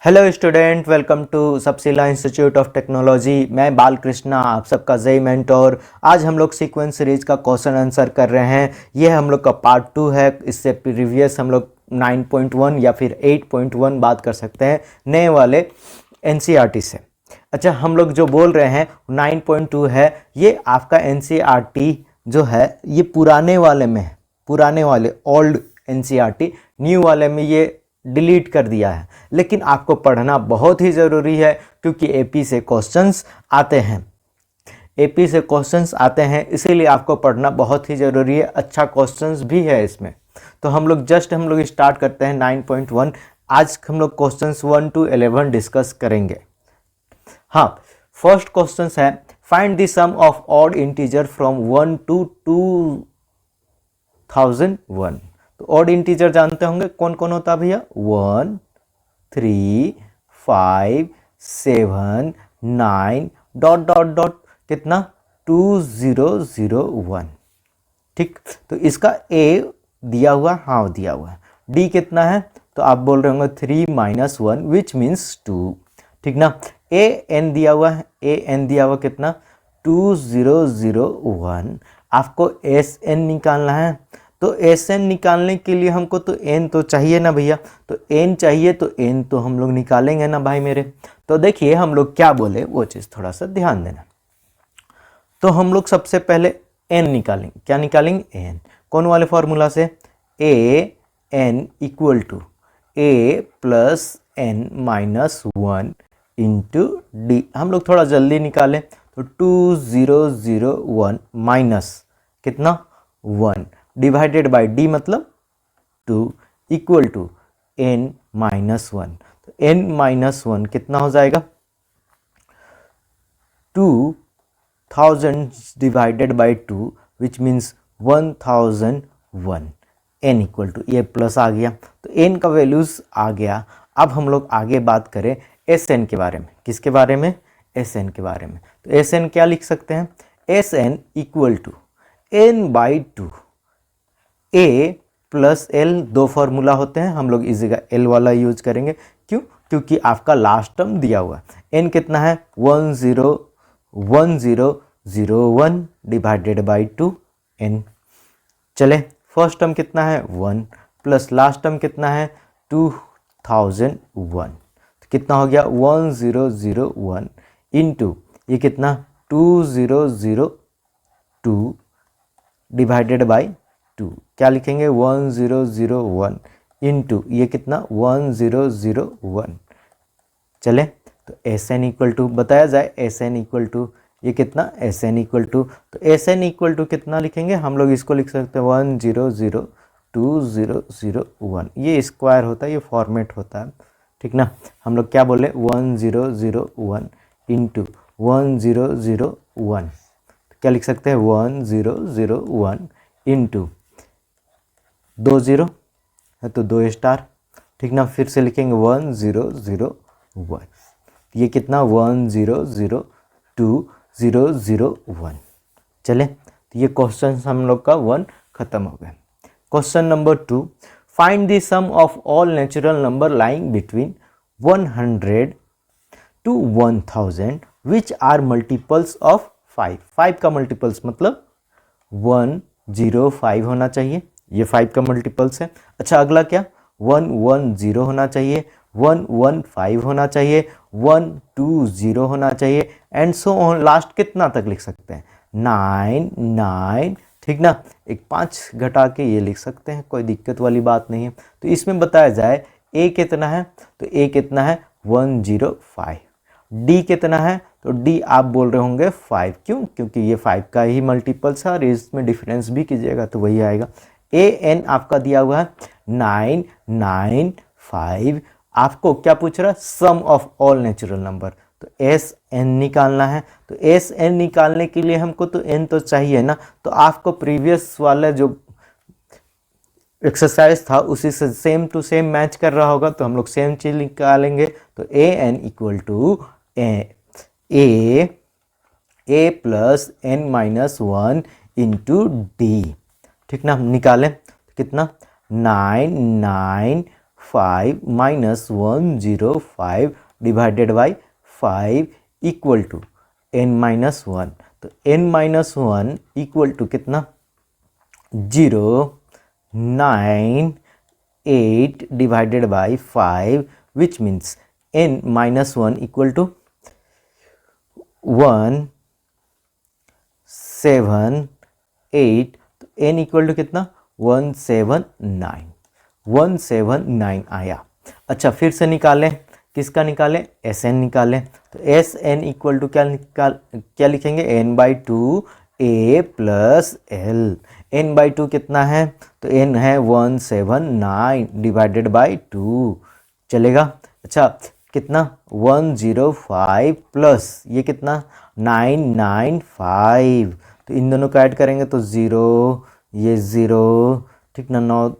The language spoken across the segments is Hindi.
हेलो स्टूडेंट, वेलकम टू सबसिला इंस्टीट्यूट ऑफ टेक्नोलॉजी। मैं बालकृष्णा, आप सबका जय मेंटोर। आज हम लोग सीक्वेंस सीरीज का क्वेश्चन आंसर कर रहे हैं। यह हम लोग का पार्ट 2 है। इससे प्रीवियस हम लोग 9.1 या फिर 8.1 बात कर सकते हैं नए वाले एनसीईआरटी से। अच्छा, हम लोग जो बोल रहे हैं 9.2 है, ये आपका एनसीईआरटी जो है ये पुराने वाले में है, पुराने वाले ओल्ड एनसीईआरटी। न्यू वाले में ये डिलीट कर दिया है, लेकिन आपको पढ़ना बहुत ही ज़रूरी है क्योंकि एपी से क्वेश्चंस आते हैं। एपी से क्वेश्चंस आते हैं, इसीलिए आपको पढ़ना बहुत ही ज़रूरी है। अच्छा क्वेश्चंस भी है इसमें। तो हम लोग स्टार्ट करते हैं 9.1। आज हम लोग क्वेश्चंस 1 to 11 डिस्कस करेंगे। हाँ, फर्स्ट क्वेश्चन है find the sum of odd integer from 1 to 2001। तो ऑड इंटीजर जानते होंगे कौन कौन होता है भैया? 1, 3, 5, 7, 9 डॉट डॉट डॉट कितना 2001। ठीक, तो इसका ए दिया हुआ, हाँ दिया हुआ है। डी कितना है? तो आप बोल रहे होंगे 3 - 1 विच मीन्स 2। ठीक ना। ए एन दिया हुआ है, ए एन दिया हुआ कितना 2001। आपको एस एन निकालना है। तो एस एन निकालने के लिए हमको तो एन तो चाहिए ना भैया। तो एन चाहिए तो एन तो हम लोग निकालेंगे ना भाई मेरे। तो देखिए हम लोग क्या बोले वो चीज़ थोड़ा सा ध्यान देना। तो हम लोग सबसे पहले एन निकालेंगे। क्या निकालेंगे? एन। कौन वाले फॉर्मूला से? A N equal to A plus N minus 1 into D. हम लोग थोड़ा जल्दी निकालें तो 2001 माइनस कितना 1 डिवाइडेड बाय डी मतलब 2 इक्वल टू एन माइनस 1। तो एन माइनस 1 कितना हो जाएगा? 2000 divided by 2 which means 1001। N equal to, ये प्लस आ गया तो एन का वैल्यूज आ गया। अब हम लोग आगे बात करें एस एन के बारे में। किसके बारे में? एस एन के बारे में। तो एस एन क्या लिख सकते हैं? S N equal to N by 2। A plus L दो फार्मूला होते हैं, हम लोग इस जगह एल वाला यूज करेंगे। क्यों? क्योंकि आपका लास्ट टर्म दिया हुआ है। एन कितना है? 1001 डिवाइडेड बाई 2 एन। चले, फर्स्ट टर्म कितना है 1 प्लस लास्ट टर्म कितना है 2001। तो कितना हो गया 1001 इंटू ये कितना 2002 डिवाइडेड बाई 2। क्या लिखेंगे? 1001 इंटू ये कितना 1001। चले, तो एस एन इक्वल टू बताया जाए। एस एन इक्वल टू ये कितना? एस एन इक्वल टू, तो एस एन इक्वल टू कितना लिखेंगे? हम लोग इसको लिख सकते हैं 100201। ये स्क्वायर होता है, ये फॉर्मेट होता है। ठीक ना। हम लोग क्या बोले 1001 इंटू 1001। क्या लिख सकते हैं 1001 इंटू 2 0 है तो 2 स्टार। ठीक ना। फिर से लिखेंगे 1001। ये कितना 100201। चले, तो ये क्वेश्चन हम लोग का 1 खत्म हो गया। Question number 2 find the sum of all natural number lying between 100 to 1000 which are multiples of 5। 5 का मल्टीपल्स मतलब 105 होना चाहिए, ये 5 का मल्टीपल्स है। अच्छा, अगला क्या? 110 होना चाहिए, 115 होना चाहिए, 120 होना चाहिए एंड सो ऑन। लास्ट कितना तक लिख सकते हैं? 9। ठीक ना। एक 5 घटा के ये लिख सकते हैं, कोई दिक्कत वाली बात नहीं है। तो इसमें बताया जाए ए कितना है? तो ए कितना है 105। डी कितना है? तो डी आप बोल रहे होंगे 5। क्यों? क्योंकि ये 5 का ही मल्टीपल्स है और इसमें डिफरेंस भी कीजिएगा तो वही आएगा। ए एन आपका दिया हुआ है 995। आपको क्या पूछ रहा है? Sum of all natural number. तो एस एन निकालना है। तो एस एन निकालने के लिए हमको तो एन तो चाहिए ना। तो आपको प्रीवियस वाला जो एक्सरसाइज था उसी से सेम टू सेम मैच कर रहा होगा, तो हम लोग सेम चीज निकालेंगे। तो A N equal to A plus N minus 1 into D. ठीक ना। निकालें तो कितना 995 5 minus 105 divided by 5 equal to n minus 1। तो n माइनस 1 इक्वल टू कितना, 0, 9, 8 divided by 5 which means n minus 1 equal to 1, 7, 8। तो n इक्वल टू कितना, 179, 179 आया। अच्छा फिर से निकालें, किसका निकालें, Sn निकालें। तो Sn इक्वल टू क्या लिखेंगे, n by two a plus L. n by two कितना है, तो n है 179 डिवाइडेड बाई 2, चलेगा। अच्छा कितना, 105 प्लस ये कितना 995। तो इन दोनों को ऐड करेंगे तो 0, ये 0, ठीक ना, 9,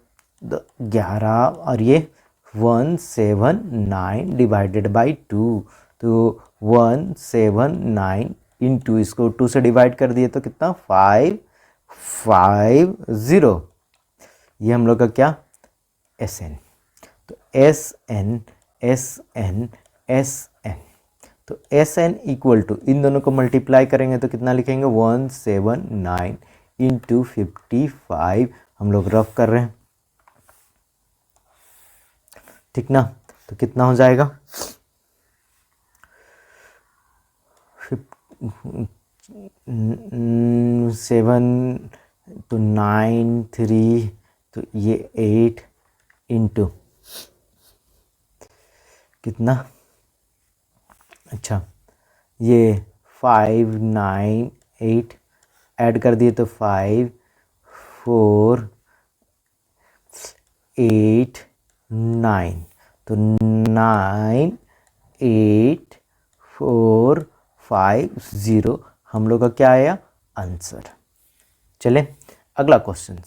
11 और ये 179 डिवाइडेड बाई 2। तो 179 इंटू इसको 2 से डिवाइड कर दिए तो कितना 550। ये हम लोग का क्या, Sn। तो Sn Sn Sn, तो Sn इक्वल टू इन दोनों को मल्टीप्लाई करेंगे तो कितना लिखेंगे, 179 इंटू 55। हम लोग रफ कर रहे हैं, ठीक ना। तो कितना हो जाएगा, 7 तो 9, 3 तो ये 8 इंटू कितना, अच्छा ये 5, 9, 8 ऐड कर दिए तो 5, 4, 8, 9। तो 9, 8, 4, 5, 0 हम लोग का क्या आया, आंसर। चले अगला क्वेश्चन।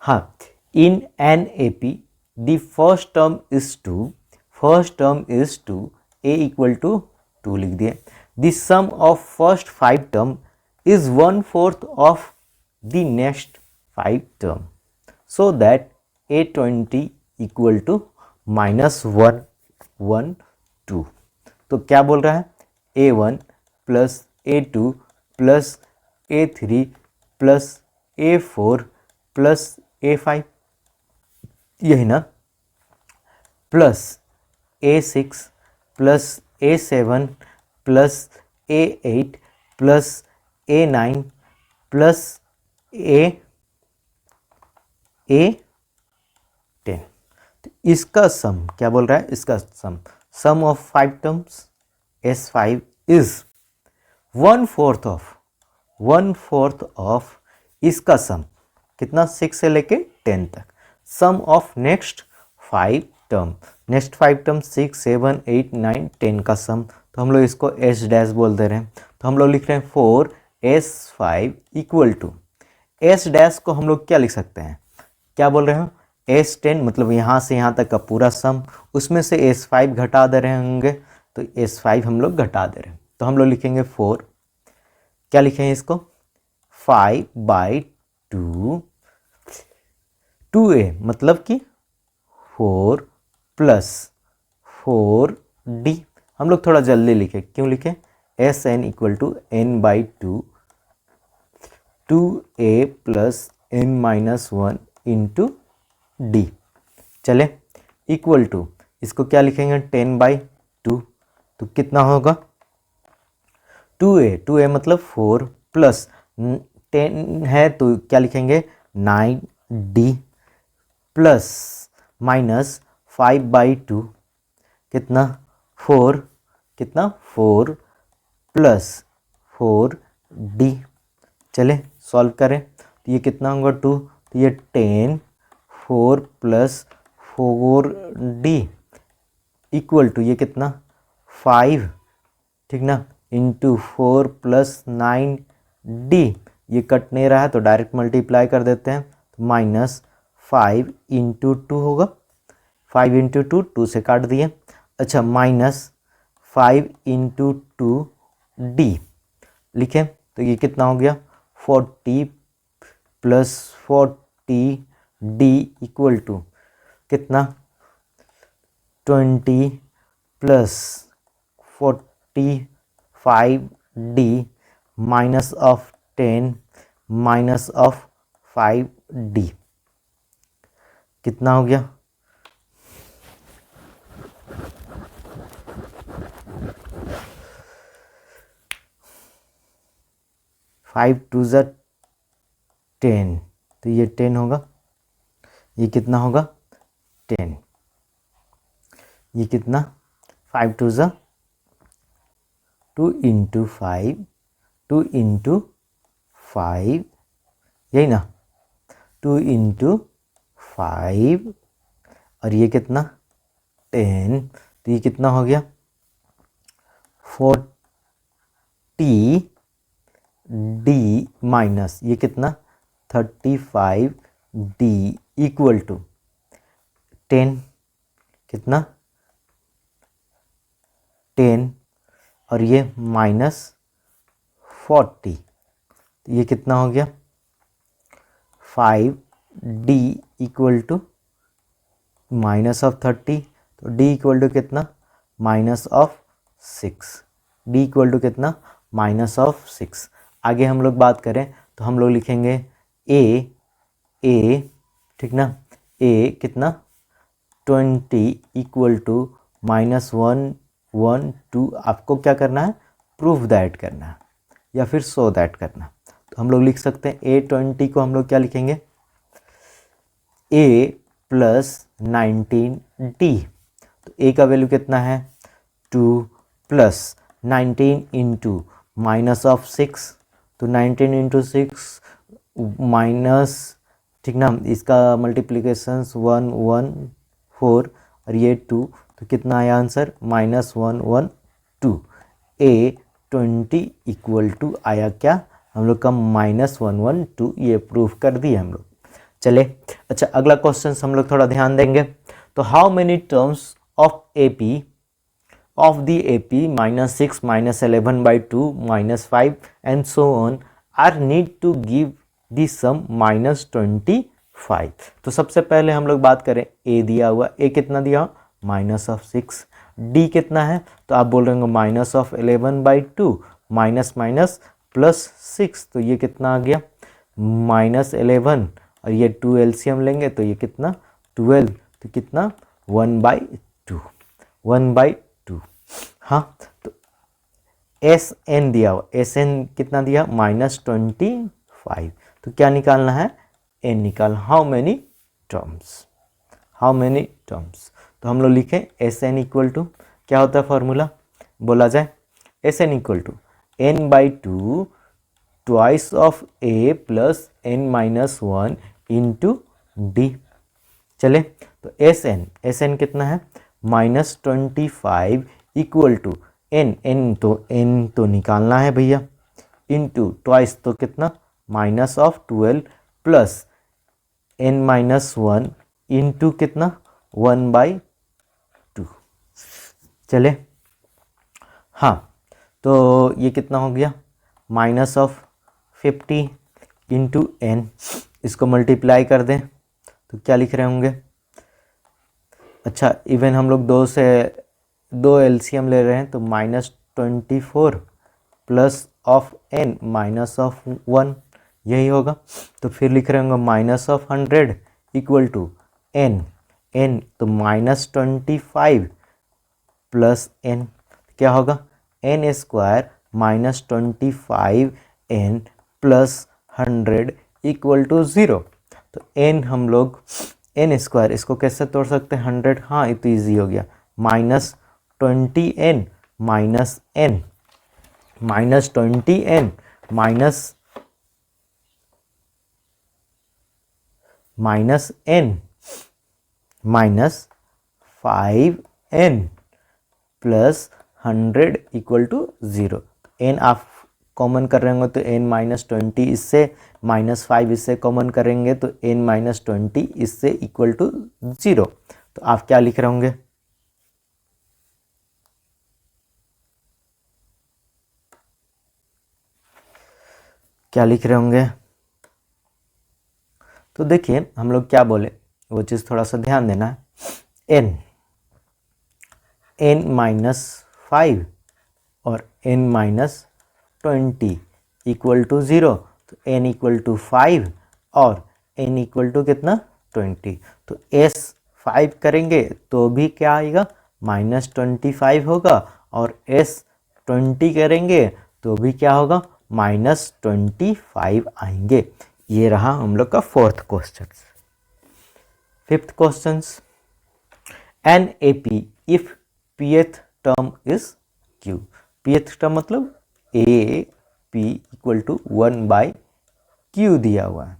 हाँ, in an A P the first term is 2, first term is 2, a equal to 2 लिख दिए। The sum of first 5 term is 1/4 of the next 5 term, so that a20 equal to -1, 1, 2। तो क्या बोल रहा है, a1 plus a2 plus a3 plus a4 plus a5, यही ना, plus a6 plus a7 plus a8 plus a9 plus a10। तो इसका सम क्या बोल रहा है, इसका sum of 5 terms S5 is 1/4 of इसका सम कितना, 6 से लेके 10 तक, sum of next 5 term, next 5 term 6, 7, 8, 9, 10 का सम। तो हम लोग इसको S डैश बोल दे रहे हैं। तो हम लोग लिख रहे हैं 4S5 equal to, S dash को हम लोग क्या लिख सकते हैं, क्या बोल रहे हो, S10 मतलब यहाँ से यहाँ तक का पूरा सम, उसमें से S5 घटा दे रहे होंगे, तो S5 हम लोग घटा दे रहे हैं। तो हम लोग लिखेंगे 4, क्या लिखेंगे इसको, 5/2, 2a मतलब कि 4 प्लस 4d। हम लोग थोड़ा जल्दी लिखे, क्यों लिखे, Sn equal to n/2, 2a plus n-1 into D. चले इक्वल टू इसको क्या लिखेंगे, 10/2। तो कितना होगा, 2a मतलब 4 प्लस 10 है तो क्या लिखेंगे 9d प्लस माइनस 5/2 कितना 4, कितना 4 प्लस 4d। चले सॉल्व करें तो ये कितना होगा 2, तो ये 10, 4 प्लस 4d इक्वल टू ये कितना 5, ठीक ना, इंटू 4 प्लस 9d। ये कट नहीं रहा है तो डायरेक्ट मल्टीप्लाई कर देते हैं, तो -5 इंटू 2 होगा, 5 इंटू 2, 2 से काट दिए। अच्छा -5 इंटू 2d लिखें तो ये कितना हो गया 40 प्लस 40d इक्वल टू कितना 20 plus 45D minus of 10 minus of 5D कितना हो गया? 5 2 ज़ा 10, तो ये 10 होगा, ये कितना होगा 10, ये कितना 5 2 ज़ा 2 इंटू 5, 2 इंटू 5, यही ना 2 इंटू 5 और ये कितना 10, तो ये कितना हो गया 40D माइनस ये कितना 35D इक्वल टू 10, कितना 10 और ये माइनस 40, तो ये कितना हो गया 5D equal to minus of 30, तो D इक्वल टू कितना minus of 6, D equal to कितना माइनस ऑफ 6। आगे हम लोग बात करें तो हम लोग लिखेंगे ए ठीक ना, ए कितना 20 इक्वल टू माइनस 1 1 2, आपको क्या करना है प्रूफ दैट करना है या फिर शो दैट करना। तो हम लोग लिख सकते हैं A20 को हम लोग क्या लिखेंगे A प्लस 19D, तो A का वैल्यू कितना है 2 प्लस 19 इंटू माइनस ऑफ 6, तो 19 इंटू 6 माइनस ठीक ना, इसका मल्टीप्लिकेशंस 1 1 4 और ये 2, तो कितना आया answer minus 1 1 2। A20 equal to आया क्या हम लोग का माइनस 1 1 2, ये प्रूफ कर दिए हम लोग। चले अच्छा अगला क्वेश्चन हम लोग थोड़ा ध्यान देंगे। तो how many terms of AP of the AP minus 6 minus 11 by 2 minus 5 and so on are need to give the sum minus 25। तो सबसे पहले हम लोग बात करें A दिया हुआ, A कितना दिया माइनस ऑफ 6, D कितना है तो आप बोल रहे होंगे minus of 11 by 2 minus minus plus 6, तो ये कितना आ गया माइनस 11 और ये 2 एलसीएम लेंगे तो ये कितना 12, तो कितना 1 बाई 2 1 बाई 2। हाँ तो एस एन दिया हुआ, एस एन कितना दिया माइनस 25, तो क्या निकालना है एन निकाल, how many terms, how many terms. तो हम लोग लिखें एस एन इक्वल टू क्या होता है फॉर्मूला बोला जाए, S N equal to N by 2 twice of A plus N minus 1 into D. चले तो एस एन कितना है माइनस 25 इक्वल टू एन तो निकालना है भैया इंटू ट्वाइस तो कितना minus of 12 plus N minus 1 into कितना 1 बाई 2। चले हाँ तो ये कितना हो गया माइनस ऑफ 50 इंटू एन, इसको मल्टीप्लाई कर दें तो क्या लिख रहे होंगे, अच्छा इवन हम लोग दो एलसीएम ले रहे हैं तो minus 24 plus of N minus of 1 यही होगा। तो फिर लिख रहे होंगे minus of 100 equal to N तो माइनस 25 प्लस एन क्या होगा N square minus 25 N plus 100 equal to 0। तो एन हम लोग एन स्क्वायर इसको कैसे तोड़ सकते हैं 100, हाँ ये तो ईजी हो गया minus 20n minus n minus 20n minus n minus 5n plus 100 equal to 0। n आप कॉमन कर रहे होंगे तो n माइनस 20 इससे माइनस 5 इससे कॉमन करेंगे तो n माइनस 20 इससे इक्वल टू 0। तो आप क्या लिख रहे होंगे क्या लिख रहे होंगे, तो देखिए हम लोग क्या बोले वो चीज़ थोड़ा सा ध्यान देना है। n n माइनस 5 और n माइनस 20 इक्वल टू 0, तो n इक्वल टू 5 और n इक्वल टू कितना 20। तो s 5 करेंगे तो भी क्या आएगा माइनस 25 होगा, और s 20 करेंगे तो भी क्या होगा माइनस 25 आएंगे। ये रहा हम लोग का fourth question. Fifth question, N A P if pth term is q। pth term मतलब A P equal to 1/q दिया हुआ है,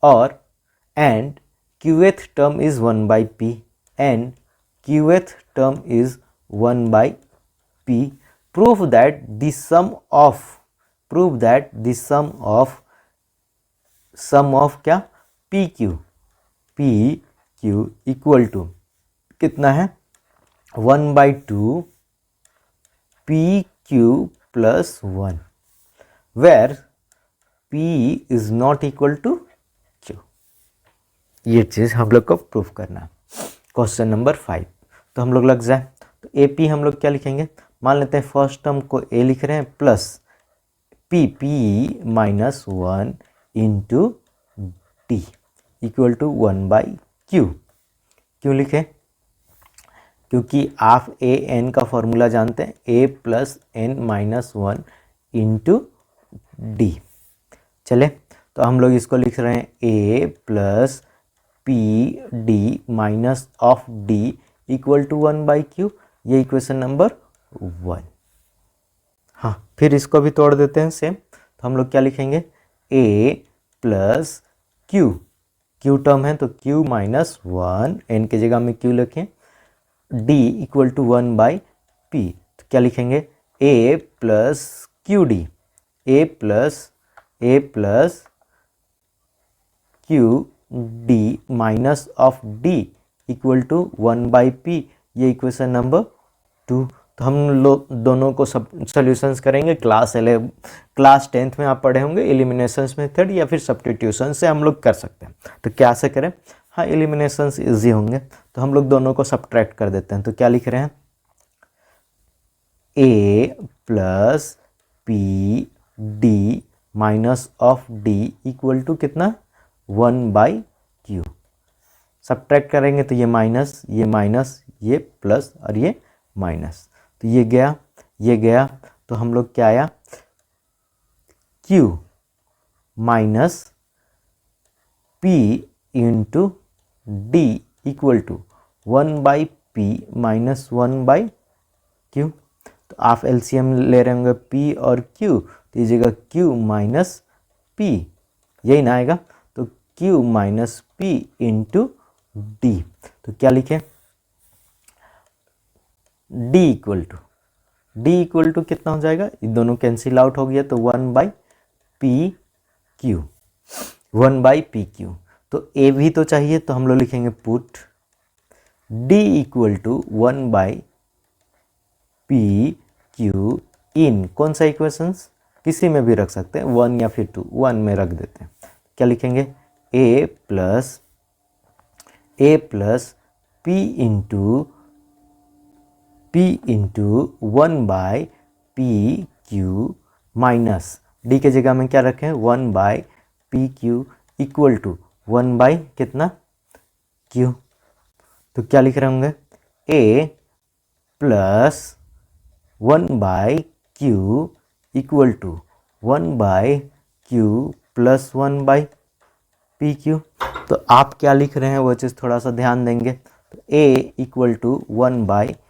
और and qth term is 1/p and qth term is 1/p। Prove that the sum of क्या पी क्यू इक्वल टू कितना है 1/2 P Q plus 1 where p is not equal to q। ये चीज हम लोग को प्रूफ करना है। क्वेश्चन नंबर 5, तो हम लोग लग जाए, तो ए पी हम लोग क्या लिखेंगे, मान लेते हैं फर्स्ट टर्म को ए लिख रहे हैं plus P minus 1 into D equal to 1/q। क्यों लिखे, क्योंकि आप ए एन का फॉर्मूला जानते हैं, A plus N minus 1 into D. चले, तो हम लोग इसको लिख रहे हैं A plus P D minus of D equal to 1/q। ये इक्वेशन नंबर 1। हाँ, फिर इसको भी तोड़ देते हैं सेम, तो हम लोग क्या लिखेंगे a प्लस क्यू टर्म है तो q माइनस 1, n की जगह में q लिखें, d इक्वल टू 1/p। तो क्या लिखेंगे a plus Q D, a plus Q D minus of d equal to 1/p। ये इक्वेशन नंबर 2। तो हम लोग दोनों को सब सॉल्यूशंस करेंगे। क्लास 10th में आप पढ़े होंगे एलिमिनेशंस मेथड या फिर सब्स्टिट्यूशन से हम लोग कर सकते हैं। तो क्या से करें, हाँ एलिमिनेशंस इजी होंगे, तो हम लोग दोनों को सब्ट्रैक्ट कर देते हैं। तो क्या लिख रहे हैं a plus P D minus of D equal to कितना 1/q। सब्ट्रैक्ट करेंगे तो ये माइनस ये प्लस और ये माइनस, तो ये गया तो हम लोग क्या आया q minus p into D equal to 1/p minus 1/q। तो आप एलसीएम ले रहे होंगे p और q, तो ये जगह q माइनस p, यही ना आएगा, तो q minus p into D. तो क्या लिखें d इक्वल टू कितना हो जाएगा, ये दोनों कैंसिल आउट हो गया, तो 1/pq। तो a भी तो चाहिए, तो हम लोग लिखेंगे put d equal to 1/pq in कौन सा इक्वेशंस, किसी में भी रख सकते हैं, 1 या फिर 2, 1 में रख देते हैं। क्या लिखेंगे a plus p into 1/pq minus d के जगह में क्या रखें 1/pq इक्वल टू 1 कितना q। तो क्या लिख रहे होंगे a plus 1/q equal to 1/q plus 1/pq। तो आप क्या लिख रहे हैं वो चीज़ थोड़ा सा ध्यान देंगे। तो a इक्वल टू 1/pq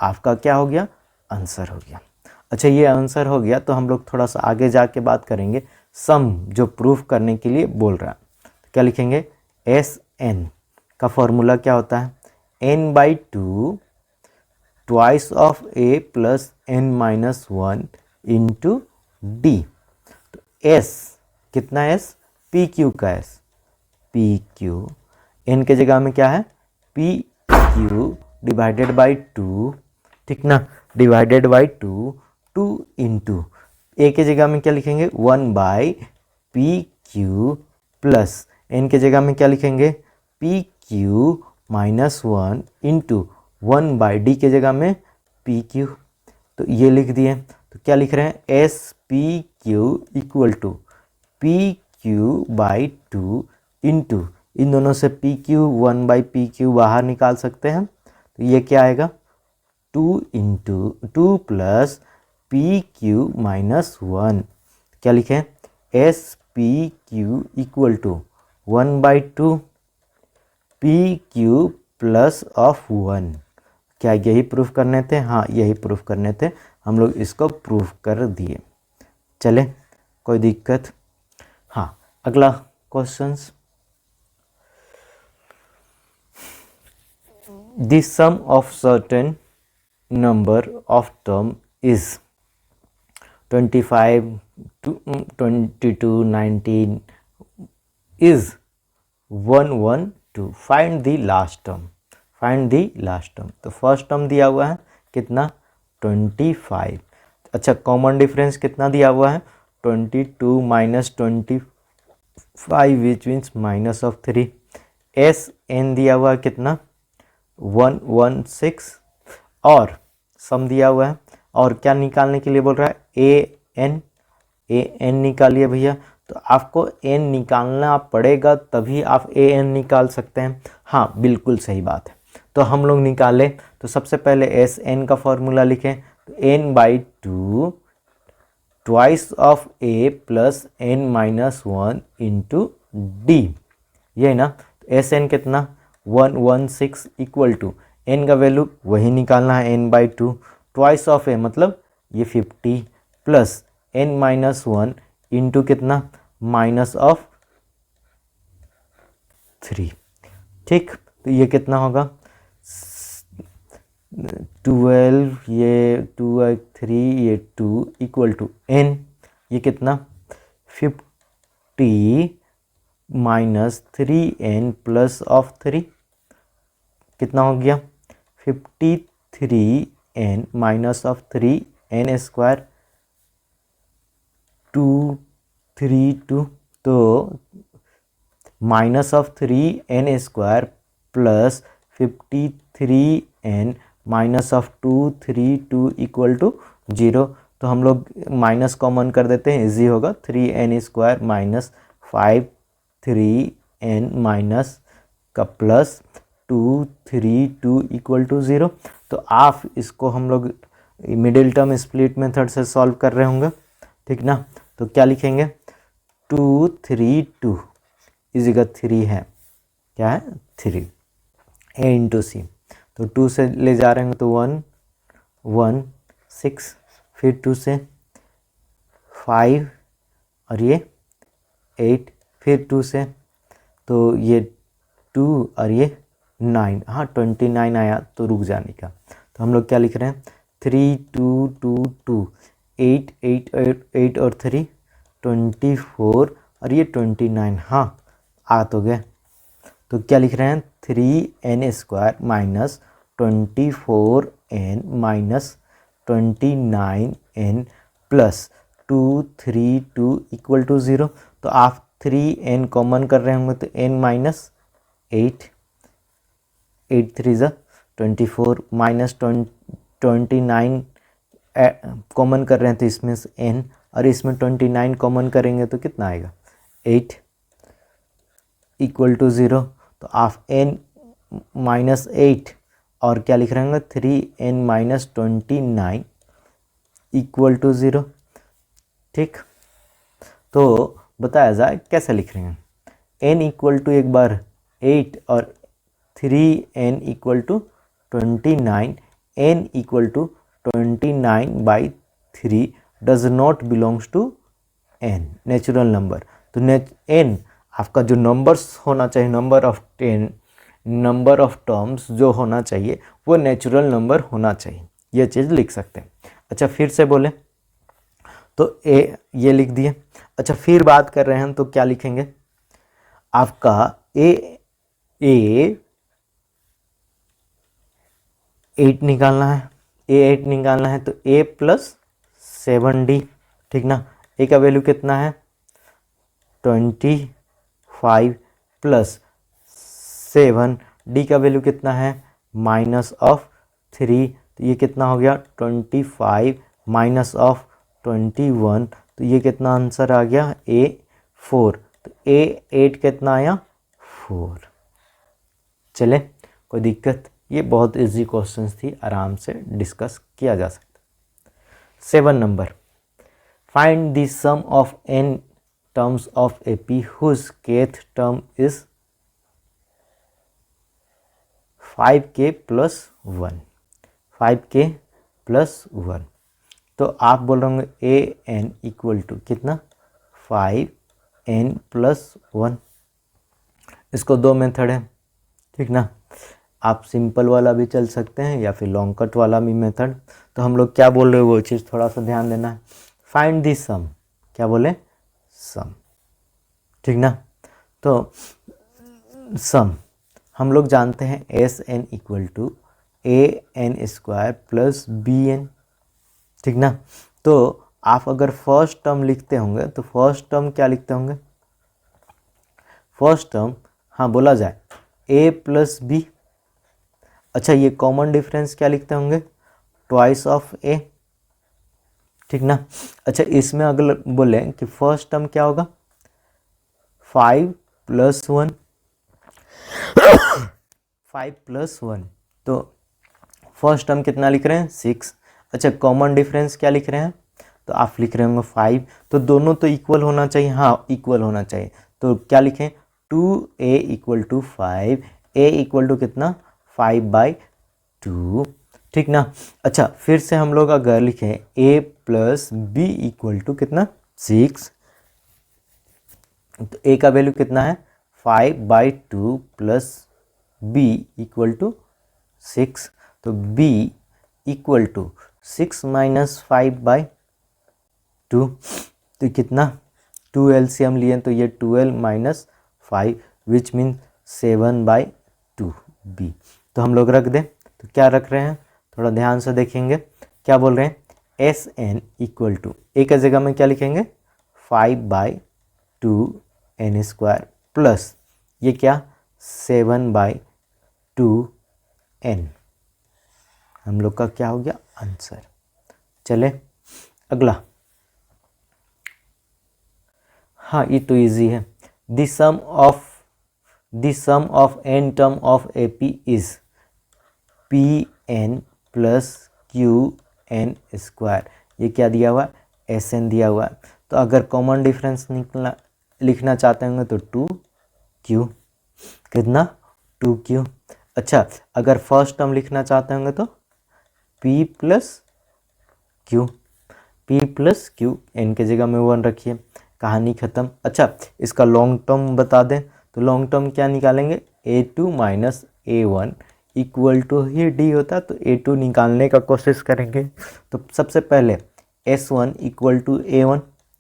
आपका क्या हो गया, आंसर हो गया। अच्छा, ये आंसर हो गया, तो हम लोग थोड़ा सा आगे जाके बात करेंगे सम जो प्रूफ करने के लिए बोल रहा है। तो क्या लिखेंगे Sn का फॉर्मूला क्या होता है n/2 twice of a plus n minus 1 into D. तो s कितना s, pq का s, pq n के जगह में क्या है pq डिवाइडेड बाई 2, ठीक ना, डिवाइडेड बाई 2 इंटू a के जगह में क्या लिखेंगे 1/pq प्लस n के जगह में क्या लिखेंगे pq माइनस 1 इंटू 1/d के जगह में PQ, तो ये लिख दिए। तो क्या लिख रहे हैं, SPQ equal to PQ/2 into, इन दोनों से PQ 1/PQ बाहर निकाल सकते हैं, तो ये क्या आएगा 2 प्लस PQ-1। क्या लिखें, SPQ equal to 1/2 PQ plus of 1। क्या यही प्रूफ करने थे? हाँ, यही प्रूफ करने थे, हम लोग इसको प्रूफ कर दिए। चले, कोई दिक्कत? हाँ, अगला questions. The sum of certain number of term is 25 to 22 19 is 112. Find the last term. Find the last term. तो फर्स्ट टर्म दिया हुआ है कितना 25। अच्छा, कॉमन डिफरेंस कितना दिया हुआ है 22 minus 25 which means minus of 3। S N दिया हुआ है कितना 116 और सम दिया हुआ है, और क्या निकालने के लिए बोल रहा है ए एन निकालिए भैया। तो आपको एन निकालना पड़ेगा तभी आप ए एन निकाल सकते हैं। हाँ, बिल्कुल सही बात है। तो हम लोग निकाले, तो सबसे पहले एस एन का फॉर्मूला लिखें, तो n/2 twice of A plus n-1 into D, ये ना। तो एस एन कितना 116 इक्वल टू एन का वैल्यू वही निकालना है n/2 ट्वाइस ऑफ ए मतलब ये 50 प्लस n-1 इंटू कितना माइनस ऑफ 3। ठीक, तो ये कितना होगा 12, ये 2 3, ये 2 इक्वल टू n, ये कितना 50 माइनस 3n प्लस ऑफ 3 कितना हो गया 53n minus of 3n square 232। तो minus of 3n square plus 53n minus of 232 equal to 0। तो हम लोग माइनस कॉमन कर देते हैं, इजी होगा 3n square minus 5 3n minus का प्लस 232 इक्वल टू 0। तो आप इसको हम लोग मिडिल टर्म स्प्लिट मेथड से सॉल्व कर रहे होंगे, ठीक ना। तो क्या लिखेंगे 232 इजिकल 3 है, क्या है 3 ए इंटू सी। तो 2 से ले जा रहे हैं तो 1 1 6, फिर 2 से 5 और ये 8, फिर 2 से तो ये 2 और ये 9, हाँ 29 आया तो रुक जाने का। तो हम लोग क्या लिख रहे हैं 3 2 2 2 8 8 8 और 3 24 और ये 29, हाँ आ तो गए। तो क्या लिख रहे हैं 3n square minus 24n minus 29n plus 232 equal to 0। तो आप 3n कॉमन कर रहे होंगे तो n माइनस 8 8 3 ज़ा 24 माइनस 29 कॉमन कर रहे हैं तो इसमें से n, और इसमें 29 कॉमन करेंगे तो कितना आएगा 8 इक्वल टू 0। तो आप n माइनस 8 और क्या लिख रहे होंगे 3n माइनस 29 इक्वल टू 0। ठीक, तो बताया जाए कैसे लिख रहे हैं n इक्वल टू एक बार 8 और 3n equal to 29, n equal to 29/3 does not belongs to n natural number. तो n आपका जो नंबर्स होना चाहिए, नंबर ऑफ टर्म्स जो होना चाहिए वो नेचुरल नंबर होना चाहिए, ये चीज़ लिख सकते हैं। अच्छा, फिर से बोले तो ये लिख दिए। अच्छा, फिर बात कर रहे हैं तो क्या लिखेंगे आपका A8 निकालना है, A8 निकालना है तो A प्लस 7D, ठीक ना। A का वैल्यू कितना है 25 प्लस 7, D का वैल्यू कितना है माइनस ऑफ 3, तो ये कितना हो गया 25 माइनस ऑफ 21, तो ये कितना आंसर आ गया A4। तो A8 कितना आया 4। चले, कोई दिक्कत? ये बहुत इजी क्वेश्चंस थी, आराम से डिस्कस किया जा सकता। 7 number, find the sum of n terms of AP whose kth term is 5k + 1, 5k + 1। तो आप बोल रहे होंगे an इक्वल टू कितना 5n + 1। इसको दो मेथड है, ठीक ना, आप सिंपल वाला भी चल सकते हैं या फिर लॉन्ग कट वाला भी मेथड। तो हम लोग क्या बोल रहे हैं वो चीज़ थोड़ा सा ध्यान देना है। फाइंड दी सम, क्या बोले सम, ठीक ना। तो सम हम लोग जानते हैं SN equal to AN² + BN, ठीक ना। तो आप अगर फर्स्ट टर्म लिखते होंगे तो फर्स्ट टर्म क्या लिखते होंगे, फर्स्ट टर्म हाँ बोला जाए A + B। अच्छा, ये कॉमन डिफरेंस क्या लिखते होंगे ट्वाइस ऑफ A, ठीक ना। अच्छा, इसमें अगर बोले कि फर्स्ट टर्म क्या होगा 5 + 1, 5 + 1, तो फर्स्ट टर्म कितना लिख रहे हैं 6। अच्छा, कॉमन डिफरेंस क्या लिख रहे हैं, तो आप लिख रहे होंगे 5, तो दोनों तो इक्वल होना चाहिए, हाँ इक्वल होना चाहिए। तो क्या लिखें 2A = 5, A इक्वल टू कितना 5/2, ठीक ना। अच्छा, फिर से हम लोग अगर लिखें A + B इक्वल टू कितना 6, तो A का वैल्यू कितना है 5/2 + B इक्वल टू 6, तो B इक्वल टू 6 - 5/2, तो कितना 2 LCM लिए तो ये 12 - 5 विच मीन 7/2 B। तो हम लोग रख दें, तो क्या रख रहे हैं थोड़ा ध्यान से देखेंगे, क्या बोल रहे हैं SN इक्वल टू A की जगह में क्या लिखेंगे 5/2 n² प्लस ये क्या 7/2 n, हम लोग का क्या हो गया आंसर। चले अगला, हाँ ये तो इजी है। The sum of n term of AP is PN + QN², ये क्या दिया हुआ है SN दिया हुआ है। तो अगर कॉमन डिफरेंस लिखना चाहते होंगे तो 2Q, कितना 2Q। अच्छा, अगर फर्स्ट टर्म लिखना चाहते होंगे तो P + Q, P + Q, n के जगह में 1 रखिए, कहानी ख़त्म। अच्छा, इसका लॉन्ग टर्म बता दें तो लॉन्ग टर्म क्या निकालेंगे A2 - A1 equal to he D होता है, तो A2 निकालने का कोशिश करेंगे। तो सबसे पहले S1 इक्वल टू A1,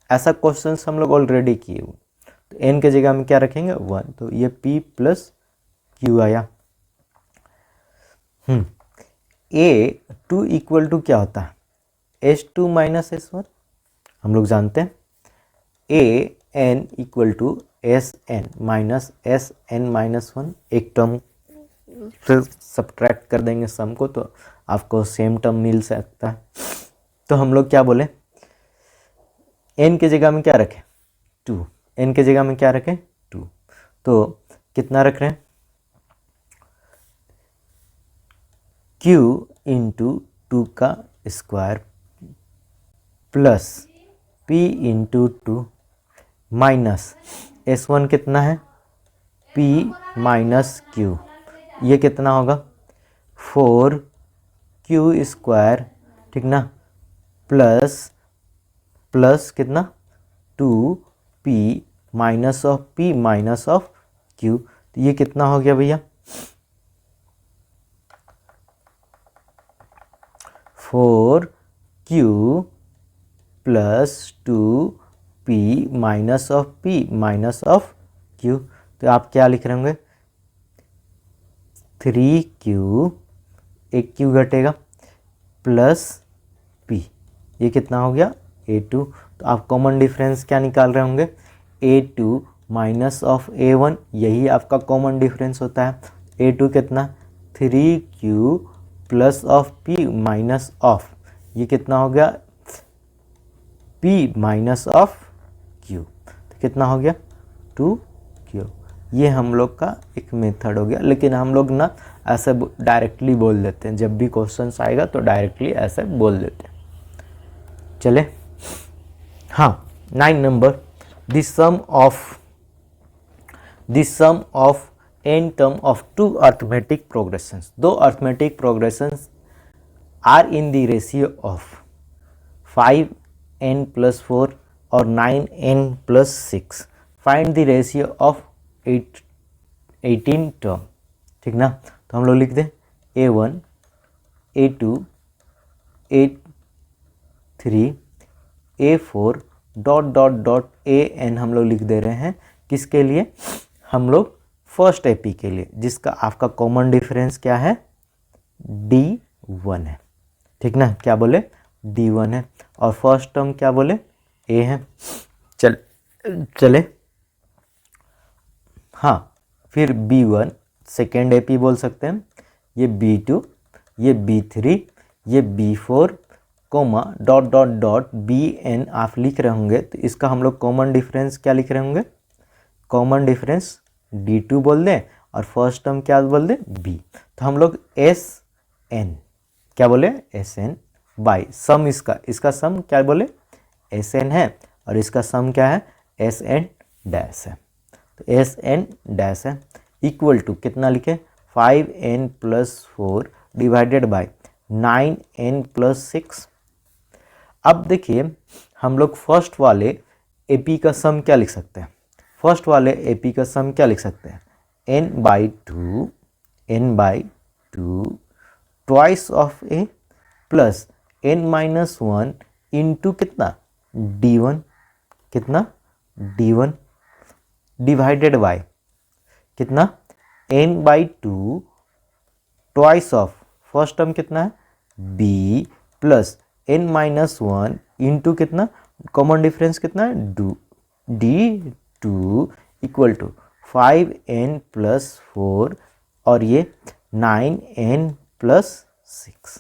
ऐसा क्वेश्चन हम लोग ऑलरेडी किए हुए, तो n के जगह में क्या रखेंगे 1, तो ये P + Q आया। A2 इक्वल टू क्या होता है S2 - S1, हम लोग जानते हैं AN equal to SN - SN - 1, एक टर्म से सब्ट्रैक्ट कर देंगे सम को तो आपको सेम टर्म मिल सकता है। तो हम लोग क्या बोले n के जगह में क्या रखें 2, n के जगह में क्या रखें 2, तो कितना रख रहे हैं Q × 2 का square plus P × 2 minus S1 कितना है P - Q, ये कितना होगा 4Q², ठीक ना, प्लस कितना 2P - P - Q, तो ये कितना हो गया भैया 4Q + 2P - P - Q, तो आप क्या लिख रहे होंगे 3Q, एक Q घटेगा प्लस P, ये कितना हो गया A2। तो आप कॉमन डिफरेंस क्या निकाल रहे होंगे A2 - A1, यही आपका कॉमन डिफरेंस होता है। A2 कितना 3q plus of p minus of, ये कितना हो गया p माइनस ऑफ q, तो कितना हो गया 2q। ये हम लोग का एक मेथड हो गया, लेकिन हम लोग ना ऐसे डायरेक्टली बोल देते हैं, जब भी क्वेश्चन आएगा तो डायरेक्टली ऐसे बोल देते हैं। चले हाँ 9 number, the sum of n term of two arithmetic progressions, दो arithmetic progressions are in the ratio of 5n + 4 और 9n + 6, find the ratio of 18 term. ठीक ना, तो हम लोग लिख दें a1 a2 a3 a4 dot dot dot an हम लोग लिख दे रहे हैं, किसके लिए, हम लोग फर्स्ट एपी के लिए, जिसका आपका कॉमन डिफरेंस क्या है d1 है। ठीक ना, क्या बोले d1 है, और फर्स्ट टर्म क्या बोले a है। चले हाँ, फिर b1 सेकेंड एपी बोल सकते हैं, ये b2 ये b3 ये b4 comma dot dot dot bn आप लिख रहे होंगे, तो इसका हम लोग कॉमन डिफरेंस क्या लिख रहे होंगे, कॉमन डिफरेंस d2 बोल दें और फर्स्ट टर्म क्या बोल दें b, तो हम लोग sn क्या बोले sn बाई सम, इसका सम क्या बोले sn है, और इसका सम क्या है sn डैश है, तो sn डैश है इक्वल टू कितना लिखे 5n + 4 डिवाइडेड बाई 9n + 6। अब देखिए हम लोग फर्स्ट वाले एपी का सम क्या लिख सकते हैं, फर्स्ट वाले एपी का सम क्या लिख सकते हैं n/2 twice of a plus n-1 into कितना d1, कितना d1 डिवाइडेड बाय कितना n/2 twice of first term कितना है b प्लस n-1 इंटू कितना कॉमन डिफरेंस कितना है d2 इक्वल टू 5n + 4 और ये 9n + 6,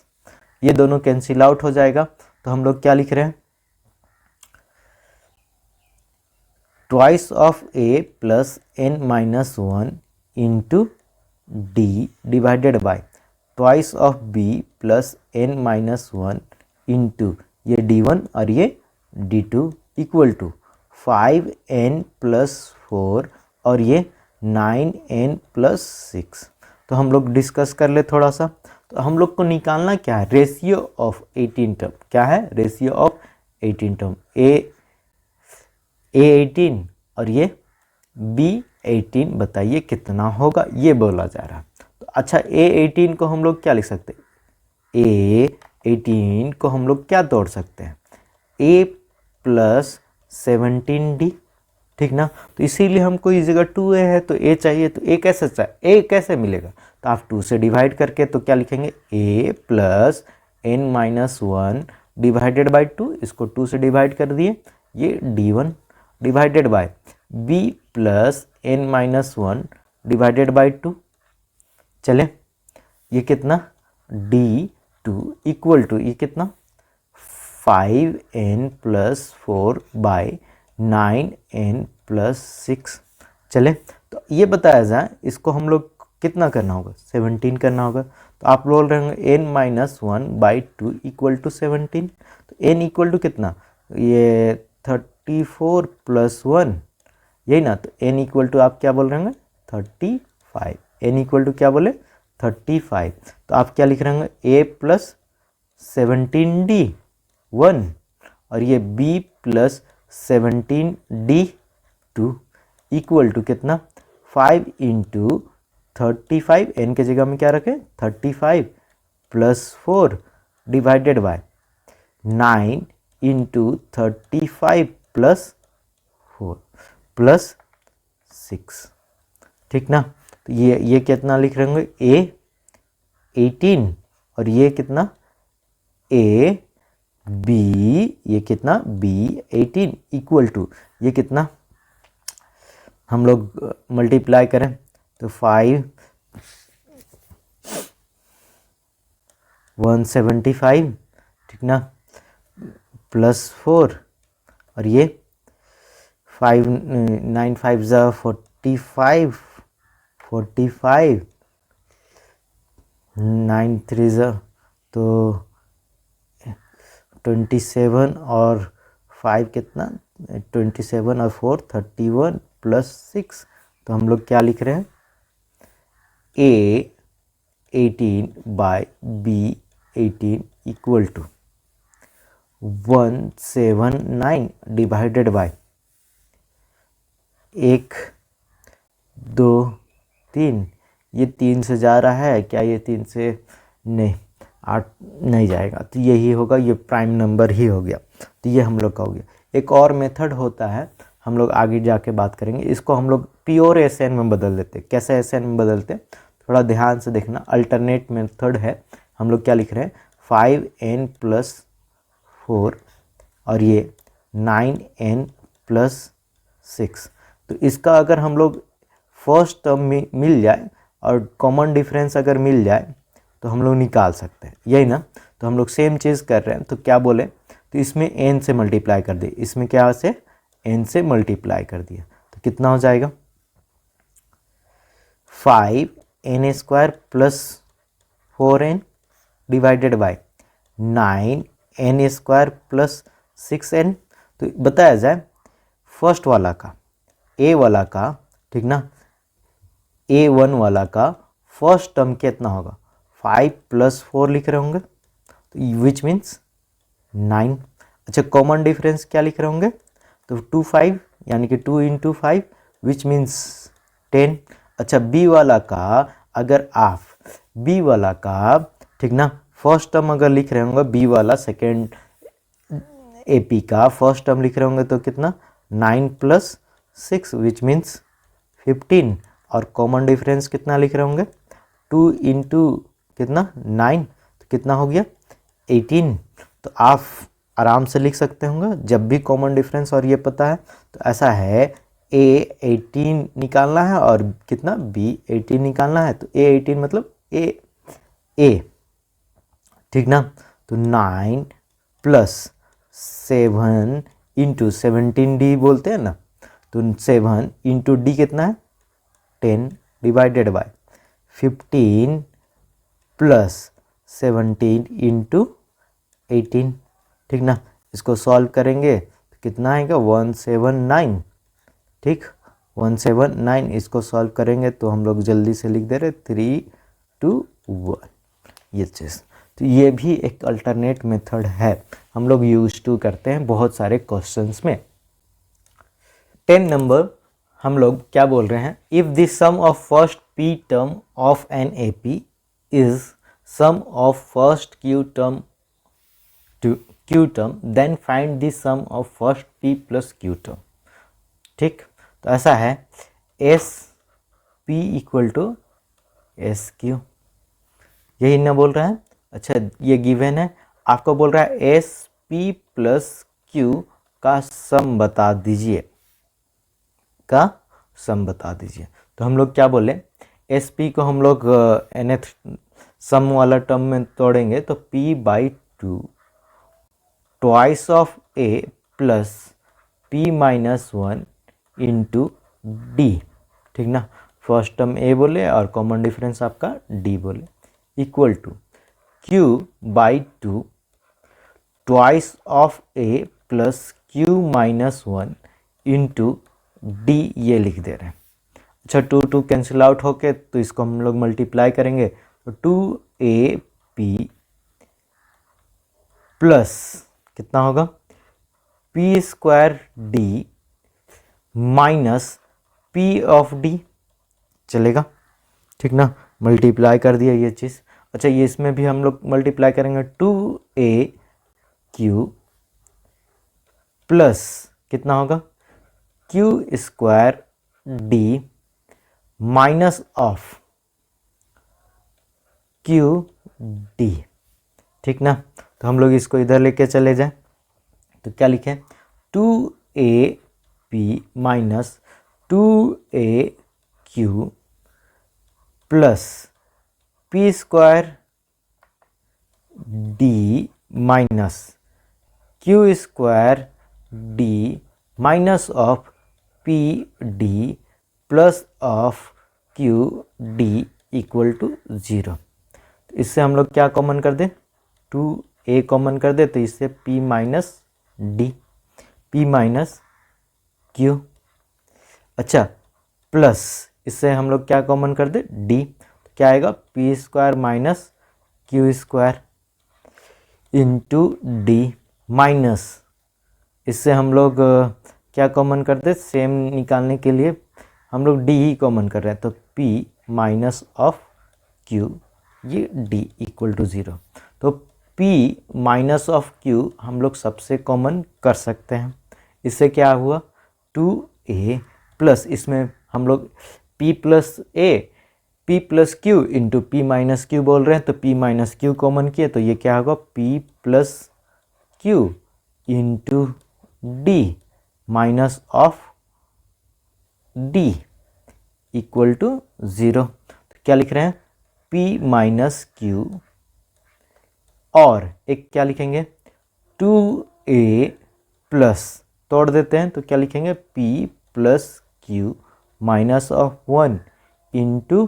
ये दोनों कैंसिल आउट हो जाएगा, तो हम लोग क्या लिख रहे हैं twice of a plus n-1 into d divided by twice of b plus n-1 into ये d1 और ये d2 इक्वल टू 5n + 4 और ये 9n + 6। तो हम लोग डिस्कस कर ले थोड़ा सा, तो हम लोग को निकालना क्या है रेशियो ऑफ 18 टर्म, क्या है रेशियो ऑफ 18 टर्म, a18 और ये b18 बताइए कितना होगा, ये बोला जा रहा है। तो अच्छा a18 को हम लोग क्या लिख सकते हैं, a18 को हम लोग क्या तोड़ सकते हैं a + 17d, ठीक ना, तो इसीलिए हमको इस जगह 2a है तो a चाहिए, तो a कैसे मिलेगा, तो आप 2 से डिवाइड करके तो क्या लिखेंगे a + n-1 डिवाइडेड बाय 2, इसको 2 से डिवाइड कर दिए, ये d1 divided by b + n-1 divided by 2। चले ये कितना d2 इक्वल टू ये कितना 5n + 4 बाय 9n + 6। चले तो ये बताया जाए इसको हम लोग कितना करना होगा 17 करना होगा, तो आप बोल रहे होंगे n-1/2 इक्वल टू 17, तो n इक्वल टू कितना ये 34 + 1 यही ना, तो n इक्वल टू आप क्या बोल रहे होंगे 35, n इक्वल टू क्या बोले 35, तो आप क्या लिख रहे होंगे a + 17d 1 और ये b + 17d 2 इक्वल टू कितना 5 × 35, n के जगह में क्या रखें 35 + 4 डिवाइडेड बाय 9 × 35 + 4 + 6, ठीक ना, तो ये कितना लिख रहे होंगे a18 और ये कितना b, ये कितना b18 इक्वल टू ये कितना हम लोग मल्टीप्लाई करें तो 5 175, ठीक ना, +4 और ये 5 9 5 ज़ा 45, 45 9 3 ज़ा तो 27 और 5 कितना, 27 और 4 31 +6, तो हम लोग क्या लिख रहे हैं, A 18 by B 18 equal to 179 divided by 1 2 3, ये 3 से जा रहा है क्या, ये 3 से नहीं, 8 नहीं जाएगा, तो यही होगा, ये प्राइम नंबर ही हो गया, तो ये हम लोग का हो गया। एक और मेथड होता है, हम लोग आगे जाके बात करेंगे, इसको हम लोग प्योर एसएन में बदल देते हैं। कैसे एसएन में बदलते हैं, थोड़ा ध्यान से देखना, अल्टरनेट मेथड है। हम लोग क्या लिख रहे हैं, 5n + 4 और ये 9n + 6, तो इसका अगर हम लोग फर्स्ट टर्म में मिल जाए और कॉमन डिफरेंस अगर मिल जाए तो हम लोग निकाल सकते हैं, यही ना। तो हम लोग सेम चीज़ कर रहे हैं, तो क्या बोले, तो इसमें n से मल्टीप्लाई कर दिए, इसमें क्या से n से मल्टीप्लाई कर दिया, तो कितना हो जाएगा, 5n² + 4n divided by 9n² + 6n। तो बताया जाए फर्स्ट वाला का, ए वाला का, ठीक ना, A1 वाला का फर्स्ट टर्म कितना होगा, 5 + 4 लिख रहे होंगे, तो विच मीन्स 9। अच्छा, कॉमन डिफरेंस क्या लिख रहे होंगे, तो 2 5 यानी कि 2 × 5 विच मीन्स 10। अच्छा, बी वाला का अगर आप बी वाला का, ठीक ना, फर्स्ट टर्म अगर लिख रहे होंगे, बी वाला सेकेंड एपी का फर्स्ट टर्म लिख रहे होंगे, तो कितना, 9 + 6 विच मीन्स 15, और कॉमन डिफरेंस कितना लिख रहे होंगे, 2 × कितना 9, तो कितना हो गया 18। तो आप आराम से लिख सकते होंगे जब भी कॉमन डिफरेंस और ये पता है, तो ऐसा है A 18 निकालना है और कितना B 18 निकालना है, तो A 18 मतलब A, ठीक ना। तो 9 + 7 × 17D बोलते हैं ना, तो 7 × D कितना है 10 डिवाइडेड बाय 15 + 17 × 18, ठीक ना। इसको सॉल्व करेंगे तो कितना आएगा 179, ठीक 179। इसको सॉल्व करेंगे तो हम लोग जल्दी से लिख दे रहे 3 2 1, ये चीज़। तो ये भी एक अल्टरनेट मेथड है, हम लोग यूज टू करते हैं बहुत सारे क्वेश्चंस में। 10 नंबर हम लोग क्या बोल रहे हैं, if the sum of first P term of N A P is sum of first Q term to Q term then find the sum of first P + Q term, ठीक। तो ऐसा है एस पी = एस क्यू, यही ना बोल रहा है। अच्छा, ये गिवन है, आपको बोल रहा है एस पी + क्यू का सम बता दीजिए, का सम बता दीजिए। तो हम लोग क्या बोले, एस पी को हम लोग nth सम वाला टर्म में तोड़ेंगे, तो p/2 twice of a + p - 1 × d, ठीक ना। फर्स्ट टर्म a बोले और कॉमन डिफरेंस आपका d बोले, equal to q/2 twice of a + q - 1 × d, ये लिख दे रहे हैं। अच्छा, 2 2 कैंसिल आउट होके, तो इसको हम लोग मल्टीप्लाई करेंगे, तो 2AP प्लस कितना होगा p² d माइनस p/d, चलेगा, ठीक ना। मल्टीप्लाई कर दिया ये चीज़। अच्छा, ये इसमें भी हम लोग मल्टीप्लाई करेंगे, 2AQ प्लस कितना होगा q² d minus of QD, ठीक ना। तो हम लोग इसको इधर लेके चले जाएं, तो क्या लिखें, 2AP minus 2AQ plus p² D minus Q square D minus of P D plus of Q D equal to 0। तो इससे हम लोग क्या कॉमन कर दें, 2a कॉमन कर दे, तो इससे p minus D, p minus Q. अच्छा, प्लस इससे हम लोग क्या कॉमन कर दे, d, तो क्या आएगा p square minus Q square into D minus, इससे हम लोग क्या कॉमन कर दे, सेम निकालने के लिए हम लोग d ही कॉमन कर रहे हैं, तो p माइनस ऑफ q, ये d इक्वल टू 0। तो p माइनस ऑफ q हम लोग सबसे कॉमन कर सकते हैं। इससे क्या हुआ, 2a प्लस, इसमें हम लोग p plus a, p plus q into p minus q बोल रहे हैं, तो p माइनस q कॉमन किए, तो ये क्या होगा, p plus q into d minus of d equal to 0। तो क्या लिख रहे हैं, p माइनस q, और एक क्या लिखेंगे, 2a प्लस, तोड़ देते हैं तो क्या लिखेंगे, p plus q minus of 1 into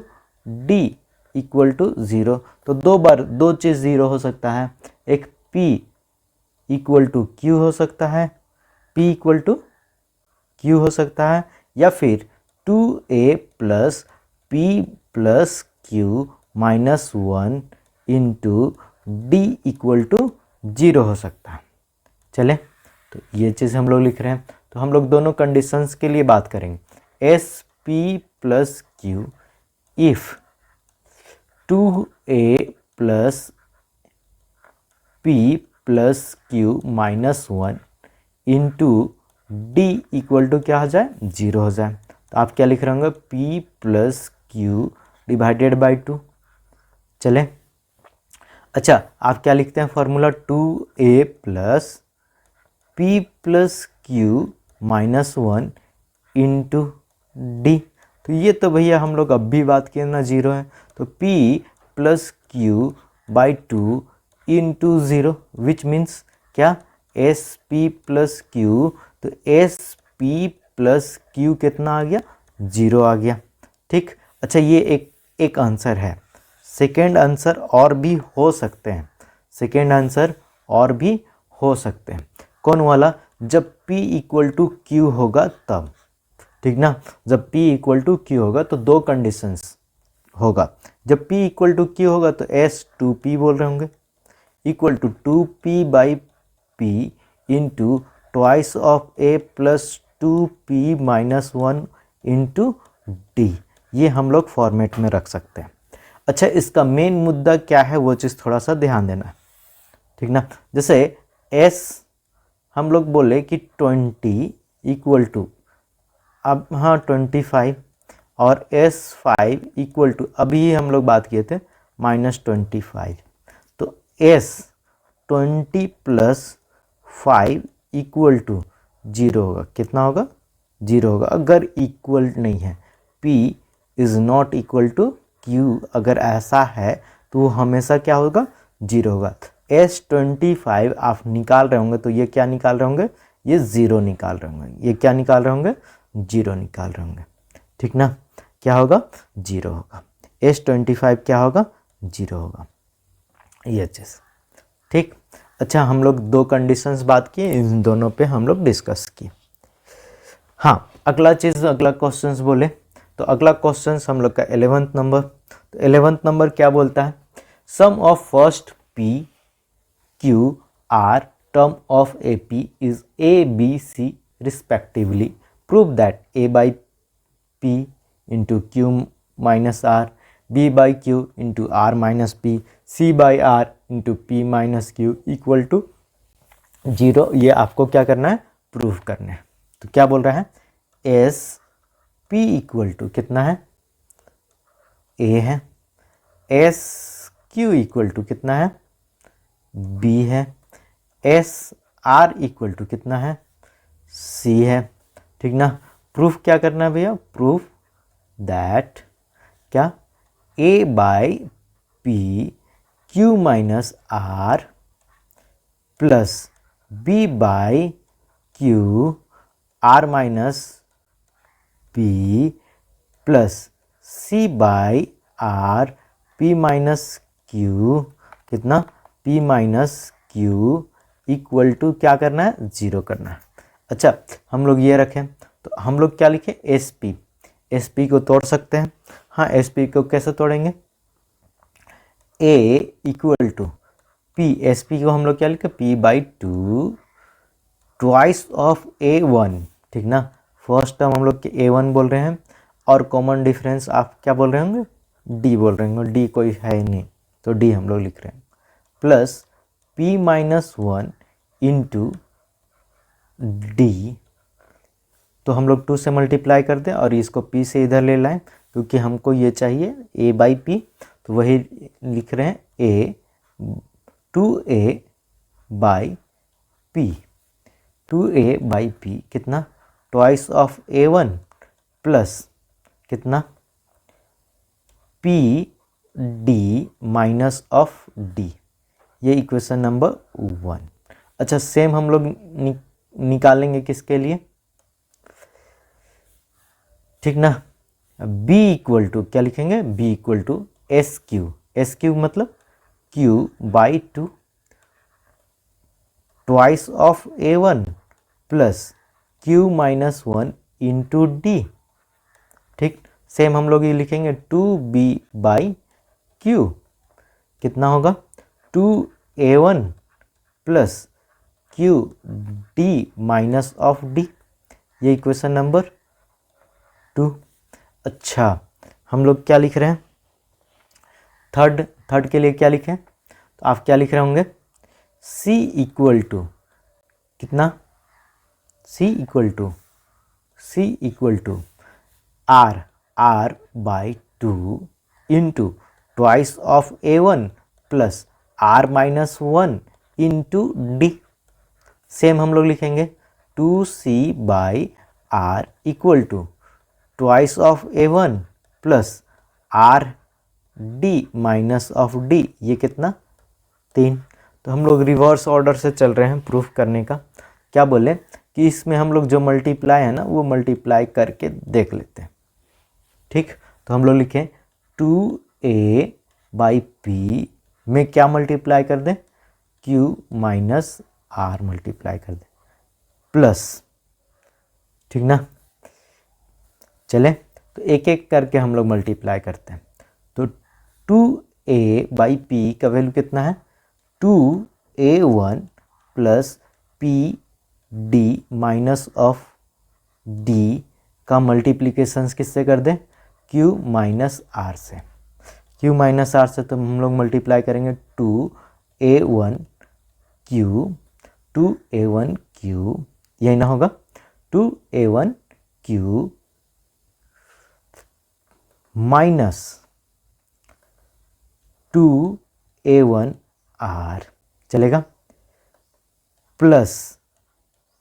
d equal to 0। तो दो बार दो चीज़ 0 हो सकता है, एक p इक्वल टू q हो सकता है, p इक्वल टू q हो सकता है, या फिर 2a plus p plus q minus 1 into d equal to 0 हो सकता है। चले, तो ये चीज़ हम लोग लिख रहे हैं। तो हम लोग दोनों कंडीशंस के लिए बात करेंगे, S P plus Q if 2a plus p plus Q minus 1 into D equal to क्या हो जाए, 0 हो जाए। तो आप क्या लिख रहे होंगे, p plus Q divided by 2। चले, अच्छा आप क्या लिखते हैं formula, 2a plus p plus Q minus 1 into D. तो ये तो भैया हम लोग अब भी बात किए ना, 0 है, तो p plus Q by 2 into 0 which means क्या, एस पी प्लस क्यू, तो एस पी प्लस क्यू कितना आ गया, 0 आ गया। ठीक, अच्छा ये एक आंसर है। सेकेंड आंसर और भी हो सकते हैं, सेकेंड आंसर और भी हो सकते हैं। कौन वाला, जब p इक्वल टू क्यू होगा तब, ठीक ना, जब p इक्वल टू क्यू होगा तो दो कंडीशंस होगा। जब p इक्वल टू क्यू होगा तो s 2p बोल रहे होंगे, equal to 2p by p into twice of a plus 2p minus 1 into D. ये हम लोग फॉर्मेट में रख सकते हैं। अच्छा, इसका मेन मुद्दा क्या है वो चीज़ थोड़ा सा ध्यान देना है, ठीक ना। जैसे s हम लोग बोले कि 20 इक्वल टू, अब हाँ 25, और s5 इक्वल टू, अभी हम लोग बात किए थे -25। तो s 20 प्लस 5 इक्वल टू 0 होगा, कितना होगा, 0 होगा। अगर इक्वल नहीं है, p is not equal to q, अगर ऐसा है तो वो हमेशा क्या होगा, 0 होगा। s25 आप निकाल रहे होंगे तो ये क्या निकाल रहे होंगे, ये 0 निकाल रहे होंगे, ये क्या निकाल रहे होंगे, 0 निकाल रहे होंगे, ठीक ना। क्या होगा, 0 होगा, s25 क्या होगा, 0 होगा, ये चीज़, ठीक। अच्छा, हम लोग दो कंडीशंस बात किए, इन दोनों पे हम लोग डिस्कस किए। हाँ, अगला चीज़, अगला क्वेश्चंस बोले तो अगला क्वेश्चंस हम लोग का 11th नंबर। तो 11th नंबर क्या बोलता है, sum of first p q r term of A P is a b c respectively. Prove that a by p into q minus r, b by q into r minus p, c by r into p minus q equal to 0। ये आपको क्या करना है, प्रूव करना है। तो क्या बोल रहा है, एस p इक्वल टू कितना है, a है, एस q इक्वल टू कितना है, b है, एस आर इक्वल टू कितना है, c है, ठीक ना। प्रूफ क्या करना है भैया, प्रूफ दैट क्या, a by p Q minus R plus B by Q R minus B plus C by R P minus Q, कितना, P minus Q equal to क्या करना है, 0 करना है। अच्छा, हम लोग ये रखें तो हम लोग क्या लिखें, एस पी, एस पी को तोड़ सकते हैं। हाँ, एस पी को कैसे तोड़ेंगे, A equal to P, S P को हम लोग क्या लिखे, P by two twice of A one, ठीक ना। फर्स्ट टर्म हम लोग ए वन बोल रहे हैं और कॉमन डिफरेंस आप क्या बोल रहे होंगे, डी बोल रहे होंगे, डी कोई है ही नहीं तो डी हम लोग लिख रहे हैं, plus P minus one into D, तो हम लोग 2 से मल्टीप्लाई कर दें और इसको p से इधर ले लाएं क्योंकि हमको ये चाहिए a बाई पी, तो वही लिख रहे हैं a 2a by P, 2a by P कितना, ट्वाइस ऑफ a1 प्लस कितना p d minus of d, ये इक्वेशन नंबर 1। अच्छा, सेम हम लोग निकालेंगे किसके लिए, ठीक ना, b इक्वल टू क्या लिखेंगे, b equal to s q, s q मतलब q by two twice of A one plus q minus one into D, ठीक। सेम हम लोग ये लिखेंगे 2b बाई क्यू, कितना होगा 2a1 plus q d minus of d, ये इक्वेशन नंबर 2। अच्छा, हम लोग क्या लिख रहे हैं, थर्ड के लिए क्या लिखें, तो आप क्या लिख रहे होंगे, c इक्वल टू कितना, c equal to r by two into twice of A one plus r minus one into d. Same हम लोग लिखेंगे 2c by r equal to twice of A one plus r d minus of d, ये कितना 3। तो हम लोग रिवर्स ऑर्डर से चल रहे हैं प्रूफ करने का, क्या बोले कि इसमें हम लोग जो मल्टीप्लाई है ना वो मल्टीप्लाई करके देख लेते हैं, ठीक। तो हम लोग लिखें 2a बाई पी में क्या मल्टीप्लाई कर दें, q माइनस आर मल्टीप्लाई कर दें प्लस, ठीक ना। चले तो एक एक करके हम लोग मल्टीप्लाई करते हैं, तो 2a बाई पी का वैल्यू कितना है, 2a1 plus P D minus of D का मल्टीप्लिकेशंस किससे कर दें, q माइनस आर से, q माइनस आर से तो हम लोग मल्टीप्लाई करेंगे 2a1 q, यही ना होगा 2a1 q minus 2a1 r, चलेगा, प्लस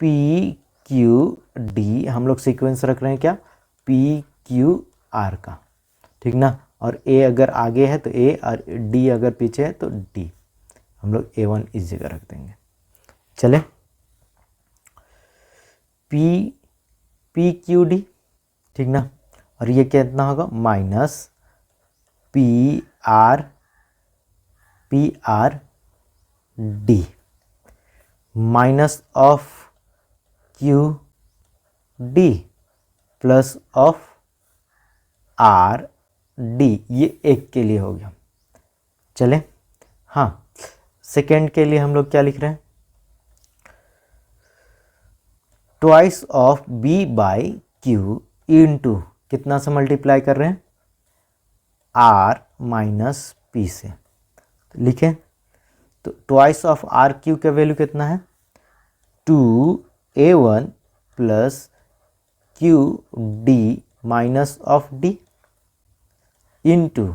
पी क्यू डी, हम लोग सीक्वेंस रख रहे हैं क्या, पी क्यू आर का, ठीक ना। और ए अगर आगे है तो ए और डी अगर पीछे है तो डी, हम लोग a1 इस जगह रख देंगे। चले, पी क्यू डी, ठीक ना, और ये कितना होगा minus P R D minus of Q D plus of R D, ये एक के लिए हो गया। चले, हाँ, सेकेंड के लिए हम लोग क्या लिख रहे हैं, twice of b by q into कितना से मल्टीप्लाई कर रहे हैं, आर माइनस पी से, तो लिखें तो ट्वाइस ऑफ आर क्यू का वैल्यू कितना है, 2a1 plus Q D minus of d into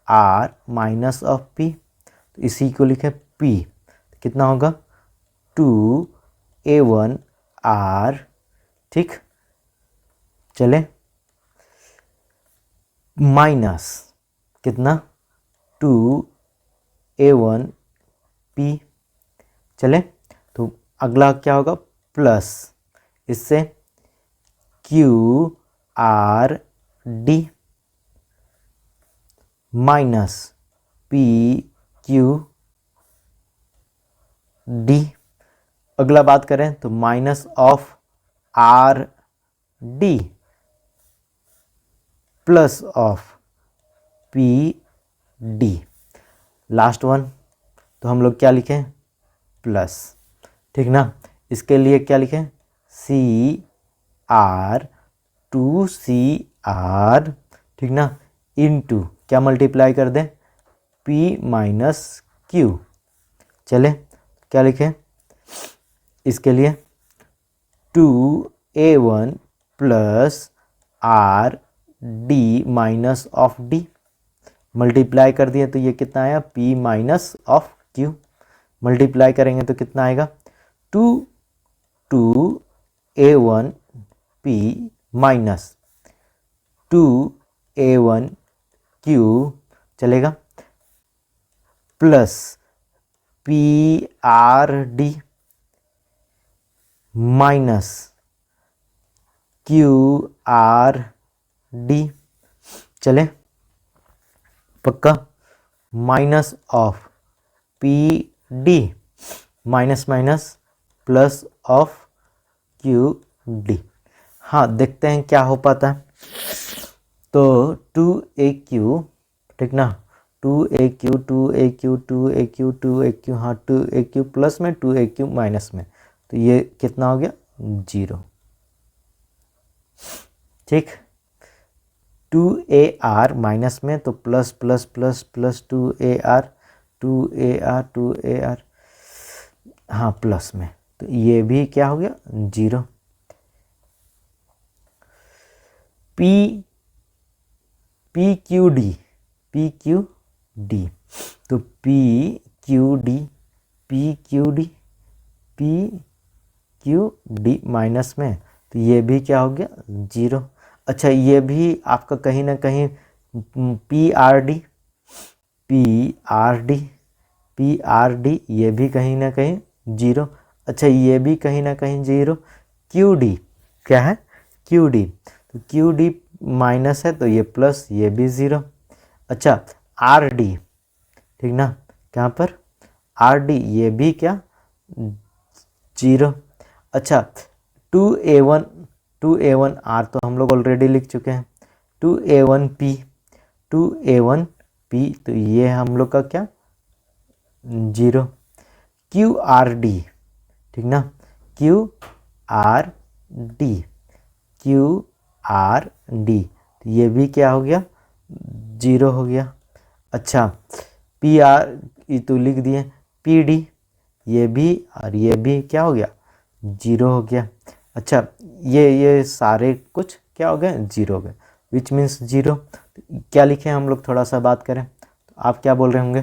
r minus of p, तो इसी को लिखें p, कितना होगा 2a1 आर, ठीक। चले, माइनस कितना A1 P। चले तो अगला क्या होगा, प्लस इससे Q R D minus P Q D। अगला बात करें तो minus of R D plus of P D। Last one तो हम लोग क्या लिखें, प्लस, ठीक ना। इसके लिए क्या लिखें, C R 2C R, ठीक ना, इनटू क्या मल्टीप्लाई कर दें, P माइनस Q। चले क्या लिखें इसके लिए, 2A1 plus R D minus of D multiply कर दिए तो ये कितना आया, P minus of Q। Multiply करेंगे तो कितना आएगा, 2A1 P minus 2A1 Q चलेगा, प्लस PRD माइनस QRD। चले पक्का, minus of PD minus minus plus of QD। हाँ देखते हैं क्या हो पाता है। तो 2AQ, ठीक ना, 2AQ 2AQ 2AQ 2AQ, हाँ 2AQ प्लस में 2AQ माइनस में, तो ये कितना हो गया, 0। ठीक, 2AR माइनस में तो plus plus plus plus 2AR 2AR 2AR, हाँ प्लस में, तो ये भी क्या हो गया, 0। PQD PQD, तो PQD PQD PQD माइनस में, तो ये भी क्या हो गया, 0। अच्छा ये भी आपका कहीं ना कहीं PRD PRD PRD, ये भी कहीं ना कहीं 0। अच्छा ये भी कहीं ना कहीं 0। QD क्या है, QD, तो QD माइनस है तो ये प्लस, ये भी 0। अच्छा RD, ठीक ना, कहाँ पर RD, ये भी क्या, 0। अच्छा 2A1 R तो हम लोग ऑलरेडी लिख चुके हैं, 2A1 P, तो ये हम लोग का क्या, 0। QRD, ठीक ना, QRD तो ये भी क्या हो गया, 0 हो गया। अच्छा PR ये तो लिख दिए, PD ये भी और ये भी क्या हो गया, 0 हो गया। अच्छा ये सारे कुछ क्या हो गए, 0 हो गए, विच मीन्स 0। क्या लिखे हम लोग, थोड़ा सा बात करें तो आप क्या बोल रहे होंगे,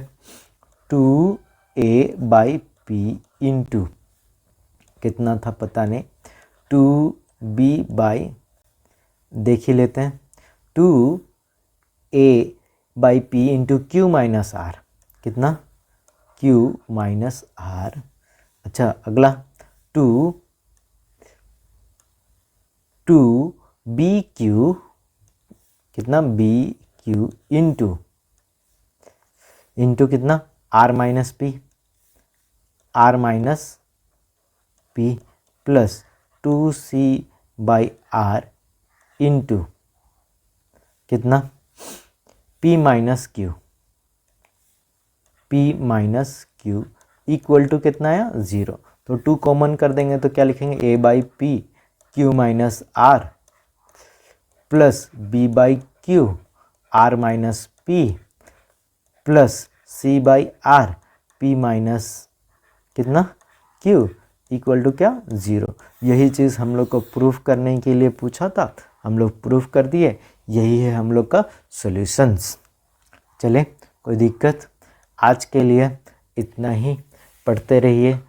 2A/P इंटू कितना था पता नहीं, 2B/ देख ही लेते हैं, 2A/P into Q minus R, कितना, Q माइनस R। अच्छा अगला 2BQ, कितना, BQ इंटू कितना, R minus P plus 2C/R into कितना, P minus Q equal to कितना है, 0। तो 2 कॉमन कर देंगे तो क्या लिखेंगे, A/P Q minus R plus B/Q R minus P plus C/R P minus कितना, Q इक्वल टू क्या, 0। यही चीज़ हम लोग को प्रूफ करने के लिए पूछा था, हम लोग प्रूफ कर दिए, यही है हम लोग का सॉल्यूशंस। चले कोई दिक्कत, आज के लिए इतना ही, पढ़ते रहिए,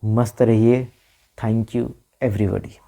मस्त रहिए। Thank you everybody.